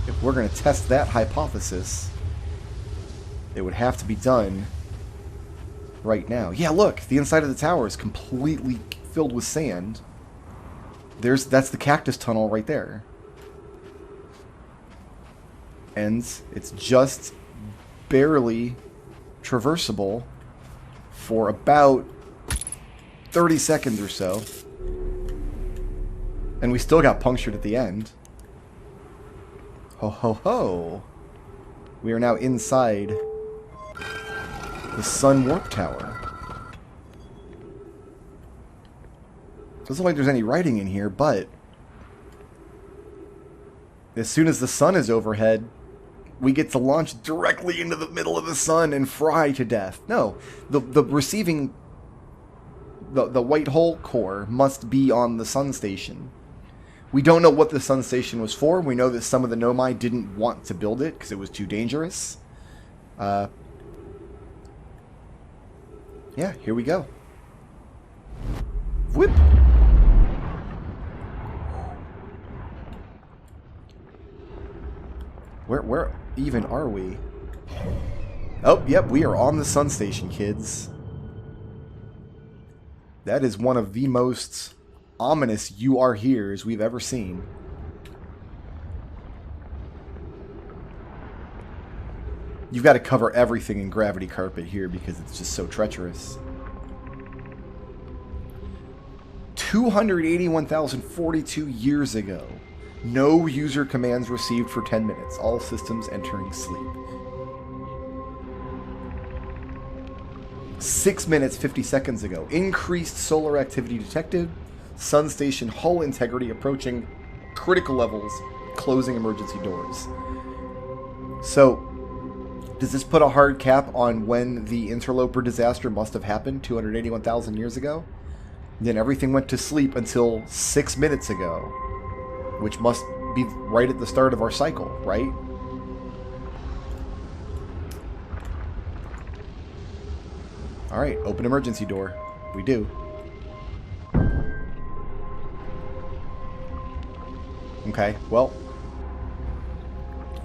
if we're going to test that hypothesis, it would have to be done right now. Yeah, look, the inside of the tower is completely filled with sand. That's the cactus tunnel right there. And it's just barely traversable for about 30 seconds or so. And we still got punctured at the end. Ho ho ho. We are now inside the Sun Warp Tower. Doesn't look like there's any writing in here, but as soon as the sun is overhead, we get to launch directly into the middle of the sun and fry to death. No, the receiving... The white hole core must be on the sun station. We don't know what the sun station was for. We know that some of the Nomai didn't want to build it because it was too dangerous. Yeah, here we go. Whip! Where even are we? Oh, yep, we are on the sun station, kids. That is one of the most ominous "you are here's" we've ever seen. You've got to cover everything in gravity carpet here because it's just so treacherous. 281,042 years ago. No user commands received for 10 minutes. All systems entering sleep. 6 minutes, 50 seconds ago. Increased solar activity detected. Sun station hull integrity approaching critical levels. Closing emergency doors. So, does this put a hard cap on when the interloper disaster must have happened 281,000 years ago? Then everything went to sleep until 6 minutes ago, which must be right at the start of our cycle, right? Alright, open emergency door. We do. Okay, well,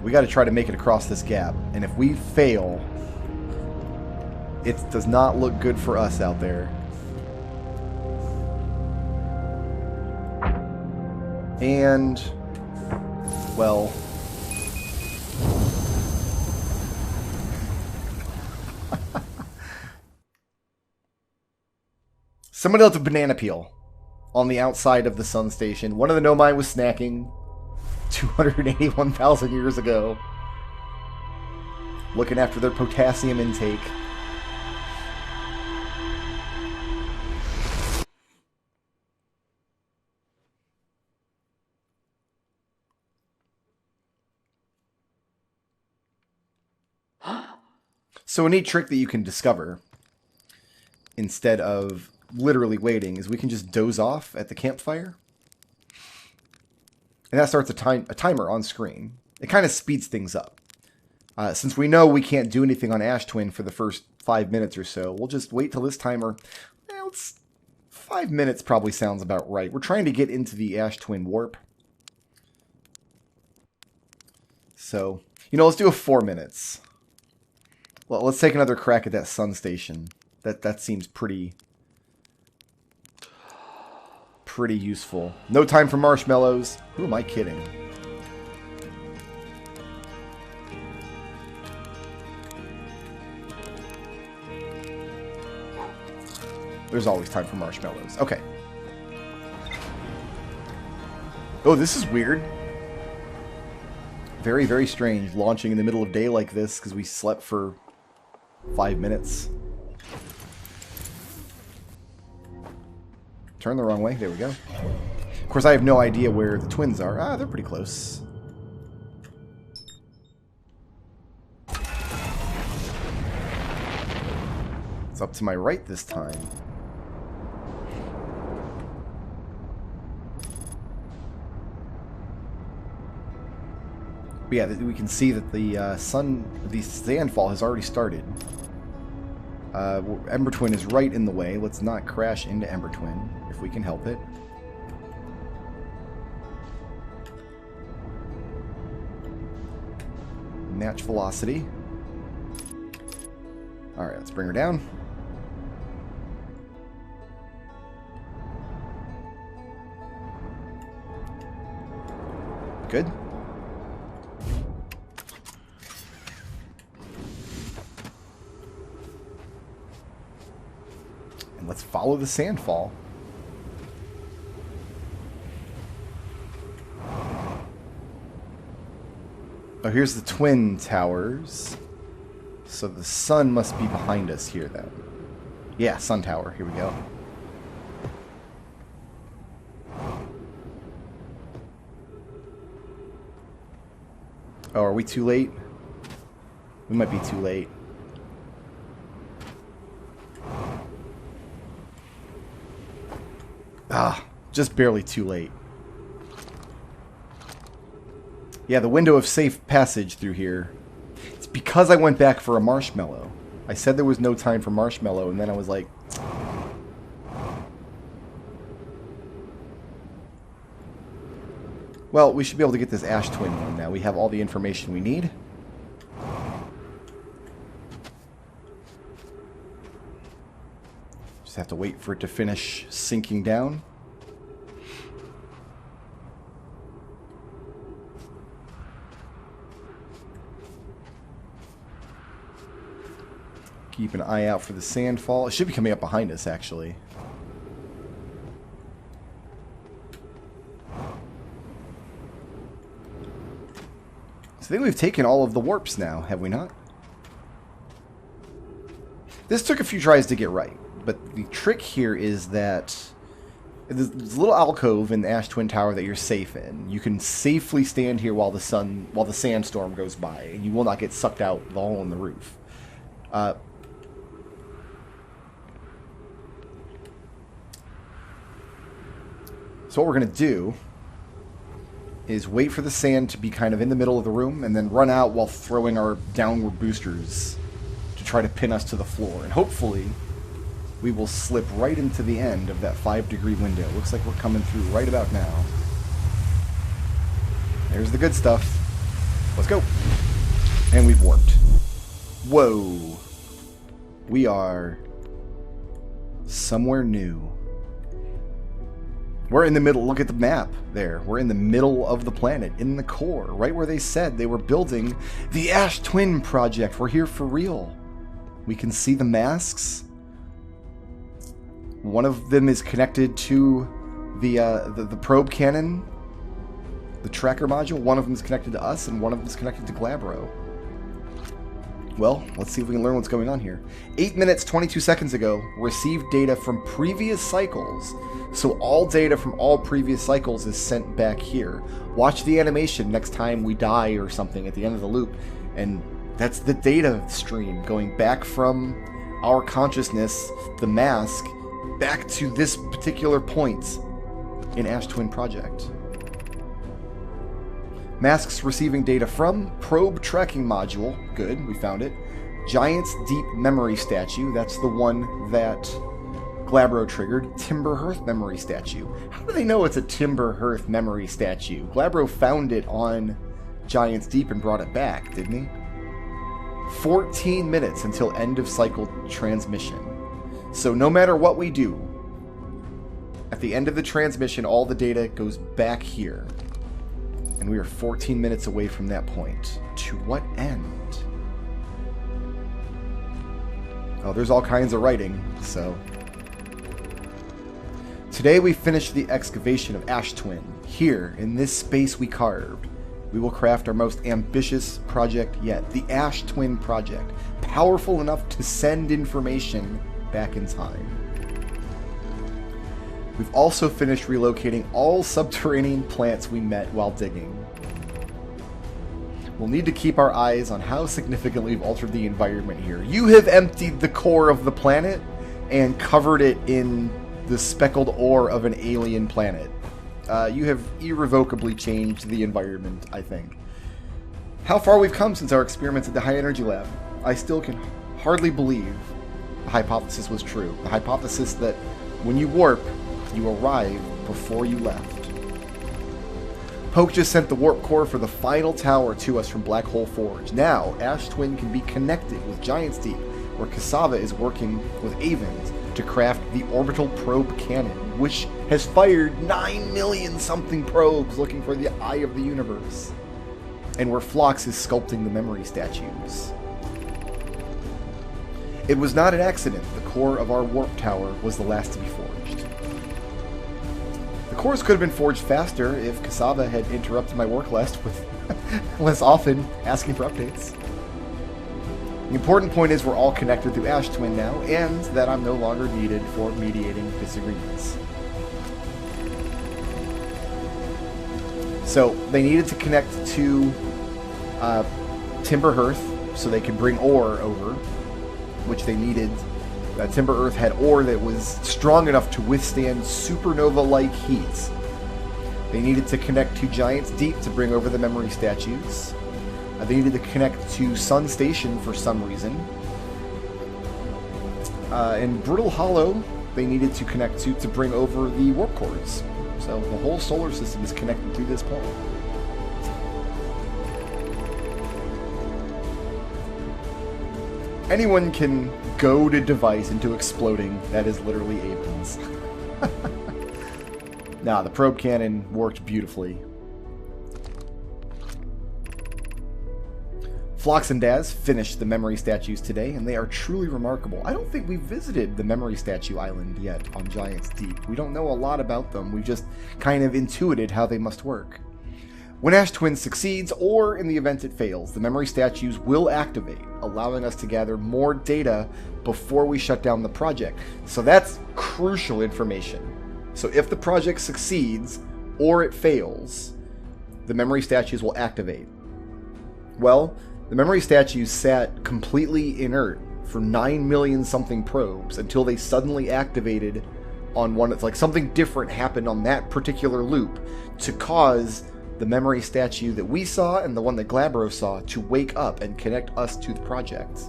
we got to try to make it across this gap. And if we fail, it does not look good for us out there. And, well, somebody left a banana peel on the outside of the sun station. One of the Nomai was snacking 281,000 years ago, looking after their potassium intake. So a neat trick that you can discover instead of literally waiting is we can just doze off at the campfire. And that starts a timer on screen. It kind of speeds things up. Since we know we can't do anything on Ash Twin for the first 5 minutes or so, we'll just wait till this timer... Well, 5 minutes probably sounds about right. We're trying to get into the Ash Twin warp. So, let's do a 4 minutes. Well, let's take another crack at that sun station. That seems pretty useful. No time for marshmallows. Who am I kidding? There's always time for marshmallows. Okay. Oh, this is weird. Very, very strange launching in the middle of day like this because we slept for 5 minutes. Turn the wrong way. There we go. Of course, I have no idea where the twins are. Ah, they're pretty close. It's up to my right this time. But yeah, we can see that the the sandfall has already started. Ember Twin is right in the way. Let's not crash into Ember Twin, if we can help it. Match velocity. Alright, let's bring her down. Good. And let's follow the sandfall. Oh, here's the twin towers. So the sun must be behind us here, then. Yeah, sun tower. Here we go. Oh, are we too late? We might be too late. Ah, just barely too late. Yeah, the window of safe passage through here. It's because I went back for a marshmallow. I said there was no time for marshmallow, and then I was like... Well, we should be able to get this ash twin one now. We have all the information we need. Just have to wait for it to finish sinking down. Keep an eye out for the sandfall. It should be coming up behind us, actually. So I think we've taken all of the warps now, have we not? This took a few tries to get right, but the trick here is that there's a little alcove in the Ash Twin Tower that you're safe in. You can safely stand here while the sandstorm goes by, and you will not get sucked out the hole in the roof. So what we're going to do is wait for the sand to be kind of in the middle of the room and then run out while throwing our downward boosters to try to pin us to the floor. And hopefully we will slip right into the end of that 5-degree window. Looks like we're coming through right about now. There's the good stuff. Let's go. And we've warped. Whoa. We are somewhere new. We're in the middle. Look at the map there. We're in the middle of the planet, in the core, right where they said they were building the Ash Twin project. We're here for real. We can see the masks. One of them is connected to the probe cannon, the tracker module. One of them is connected to us, and one of them is connected to Glabro. Well, let's see if we can learn what's going on here. 8 minutes, 22 seconds ago, received data from previous cycles. So all data from all previous cycles is sent back here. Watch the animation next time we die or something at the end of the loop. And that's the data stream going back from our consciousness, the mask, back to this particular point in Ash Twin Project. Masks receiving data from probe tracking module. Good, we found it. Giant's Deep Memory Statue. That's the one that Glabro triggered. Timber Hearth Memory Statue. How do they know it's a Timber Hearth Memory Statue? Glabro found it on Giant's Deep and brought it back, didn't he? 14 minutes until end of cycle transmission. So no matter what we do, at the end of the transmission, all the data goes back here. And we are 14 minutes away from that point. To what end? Oh, there's all kinds of writing, so... Today we finished the excavation of Ash Twin. Here, in this space we carved, we will craft our most ambitious project yet. The Ash Twin Project. Powerful enough to send information back in time. We've also finished relocating all subterranean plants we met while digging. We'll need to keep our eyes on how significantly we've altered the environment here. You have emptied the core of the planet and covered it in the speckled ore of an alien planet. You have irrevocably changed the environment, I think. How far we've come since our experiments at the High Energy Lab. I still can hardly believe the hypothesis was true. The hypothesis that when you warp, you arrive before you left. Poke just sent the warp core for the final tower to us from Black Hole Forge. Now, Ash Twin can be connected with Giant's Deep, where Cassava is working with Avens to craft the orbital probe cannon, which has fired 9 million something probes looking for the eye of the universe, and where Phlox is sculpting the memory statues. It was not an accident the core of our warp tower was the last to be forged. The cores could have been forged faster if Cassava had interrupted my work less often asking for updates. The important point is we're all connected through Ash Twin now, and that I'm no longer needed for mediating disagreements. So they needed to connect to Timber Hearth so they could bring ore over, which they needed. Timber Earth had ore that was strong enough to withstand supernova-like heat. They needed to connect to Giant's Deep to bring over the memory statues. They needed to connect to Sun Station for some reason. And Brittle Hollow, they needed to connect to bring over the warp cores. So the whole solar system is connected through this point. Anyone can goad a device into exploding. That is literally Avens. Nah, the probe cannon worked beautifully. Phlox and Daz finished the memory statues today, and they are truly remarkable. I don't think we visited the memory statue island yet on Giant's Deep. We don't know a lot about them. We've just kind of intuited how they must work. When Ash Twin succeeds, or in the event it fails, the memory statues will activate, allowing us to gather more data before we shut down the project. So that's crucial information. So if the project succeeds, or it fails, the memory statues will activate. Well, the memory statues sat completely inert for 9 million something probes until they suddenly activated on one. It's like something different happened on that particular loop to cause the memory statue that we saw and the one that Glabro saw to wake up and connect us to the project.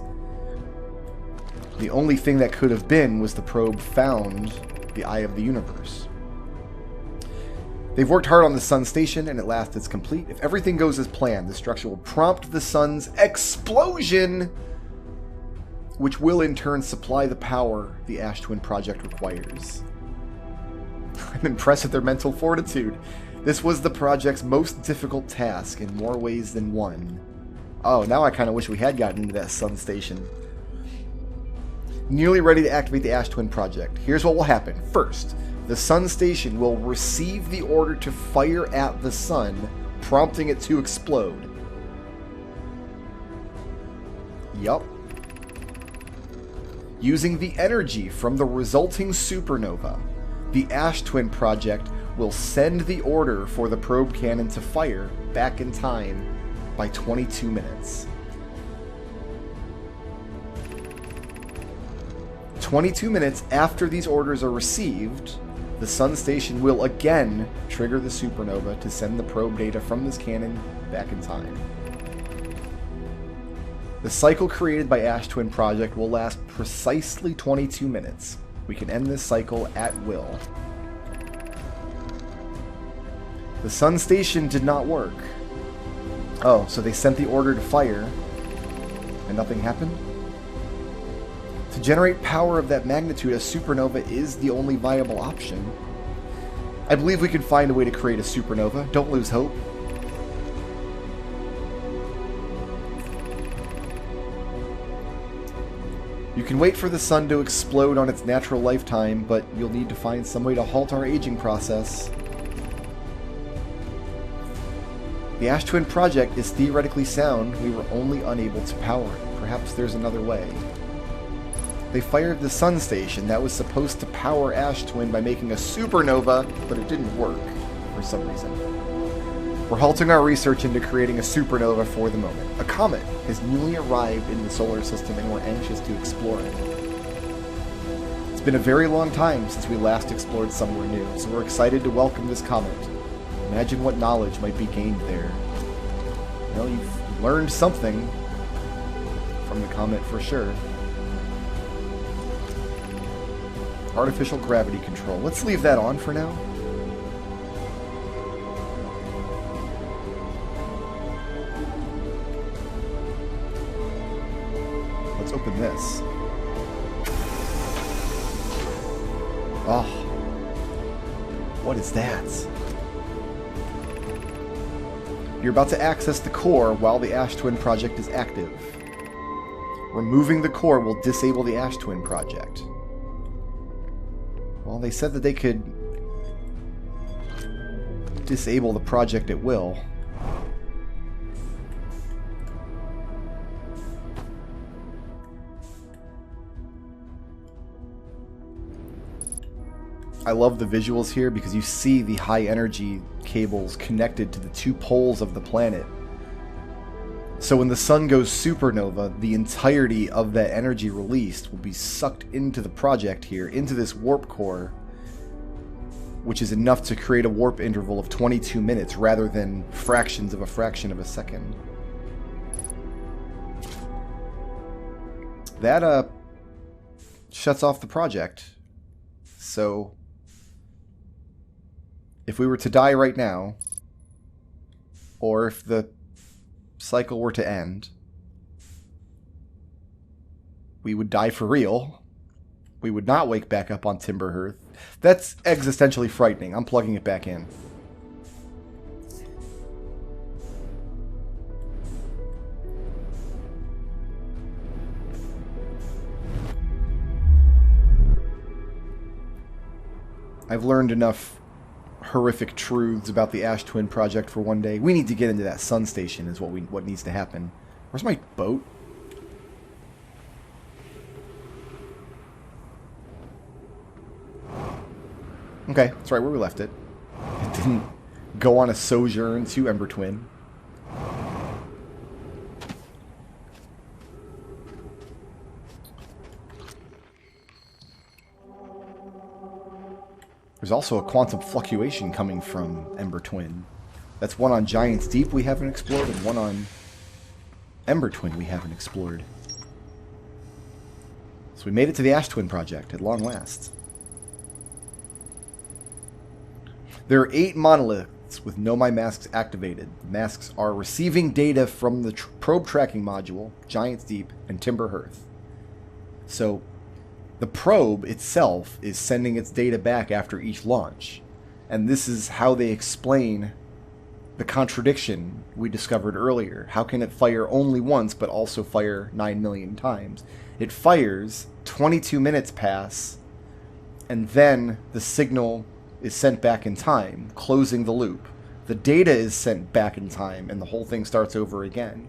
The only thing that could have been was the probe found the eye of the universe. They've worked hard on the Sun Station, and at last it's complete. If everything goes as planned, the structure will prompt the Sun's explosion, which will in turn supply the power the Ash Twin project requires. I'm impressed at their mental fortitude. This was the project's most difficult task in more ways than one. Oh, now I kind of wish we had gotten into that Sun Station. Nearly ready to activate the Ash Twin project. Here's what will happen. First, the Sun Station will receive the order to fire at the Sun, prompting it to explode. Yup. Using the energy from the resulting supernova, the Ash Twin project will send the order for the probe cannon to fire back in time by 22 minutes. 22 minutes after these orders are received, the Sun Station will again trigger the supernova to send the probe data from this cannon back in time. The cycle created by Ash Twin Project will last precisely 22 minutes. We can end this cycle at will. The Sun Station did not work. Oh, so they sent the order to fire, and nothing happened? To generate power of that magnitude, a supernova is the only viable option. I believe we can find a way to create a supernova. Don't lose hope. You can wait for the sun to explode on its natural lifetime, but you'll need to find some way to halt our aging process. The Ash Twin project is theoretically sound. We were only unable to power it. Perhaps there's another way. They fired the Sun Station that was supposed to power Ash Twin by making a supernova, but it didn't work for some reason. We're halting our research into creating a supernova for the moment. A comet has newly arrived in the solar system and we're anxious to explore it. It's been a very long time since we last explored somewhere new, so we're excited to welcome this comet. Imagine what knowledge might be gained there. Well, you've learned something from the comet for sure. Artificial gravity control. Let's leave that on for now. Let's open this. Oh. What is that? You're about to access the core while the Ash Twin project is active. Removing the core will disable the Ash Twin project. Well, they said that they could disable the project at will. I love the visuals here because you see the high energy cables connected to the two poles of the planet. So when the sun goes supernova, the entirety of that energy released will be sucked into the project here, into this warp core, which is enough to create a warp interval of 22 minutes rather than fractions of a fraction of a second. That shuts off the project. So if we were to die right now, or if the cycle were to end, we would die for real. We would not wake back up on Timber Hearth. That's existentially frightening. I'm plugging it back in. I've learned enough horrific truths about the Ash Twin project for one day. We need to get into that sun station is what needs to happen. Where's my boat? Okay, that's right where we left it. It didn't go on a sojourn to Ember Twin. There's also a quantum fluctuation coming from Ember Twin. That's one on Giant's Deep we haven't explored, and one on Ember Twin we haven't explored. So we made it to the Ash Twin project at long last. There are 8 monoliths with Nomai masks activated. The masks are receiving data from the probe tracking module, Giant's Deep, and Timber Hearth. So the probe itself is sending its data back after each launch. And this is how they explain the contradiction we discovered earlier. How can it fire only once but also fire 9 million times? It fires, 22 minutes pass, and then the signal is sent back in time, closing the loop. The data is sent back in time, and the whole thing starts over again.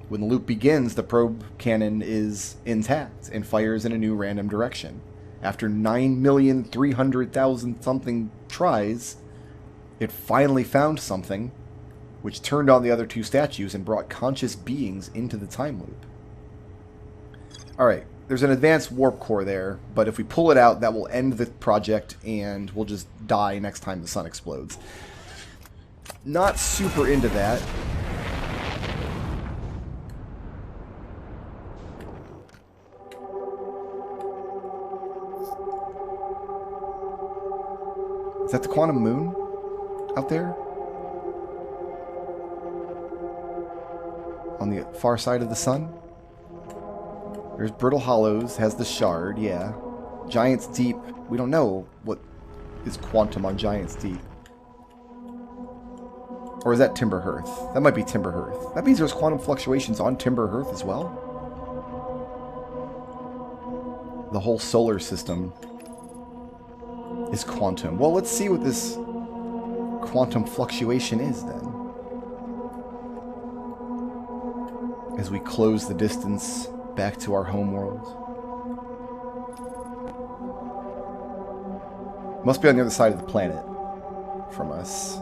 When the loop begins, the probe cannon is intact and fires in a new random direction. After 9,300,000 something tries, it finally found something, which turned on the other 2 statues and brought conscious beings into the time loop. Alright, there's an advanced warp core there, but if we pull it out, that will end the project and we'll just die next time the sun explodes. Not super into that. Is that the quantum moon out there? On the far side of the sun? There's Brittle Hollows, has the shard, yeah. Giant's Deep, we don't know what is quantum on Giant's Deep. Or is that Timber Hearth? That might be Timber Hearth. That means there's quantum fluctuations on Timber Hearth as well? The whole solar system is quantum. Well, let's see what this quantum fluctuation is then. As we close the distance back to our home world. Must be on the other side of the planet from us.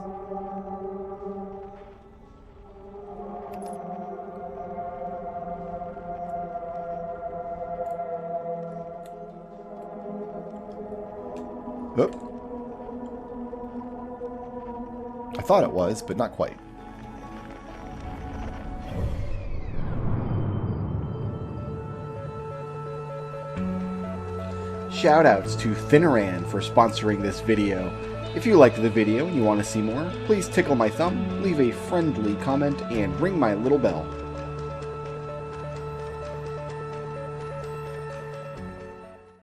Oh. I thought it was, but not quite. Shoutouts to Finneran for sponsoring this video. If you liked the video and you want to see more, please tickle my thumb, leave a friendly comment, and ring my little bell.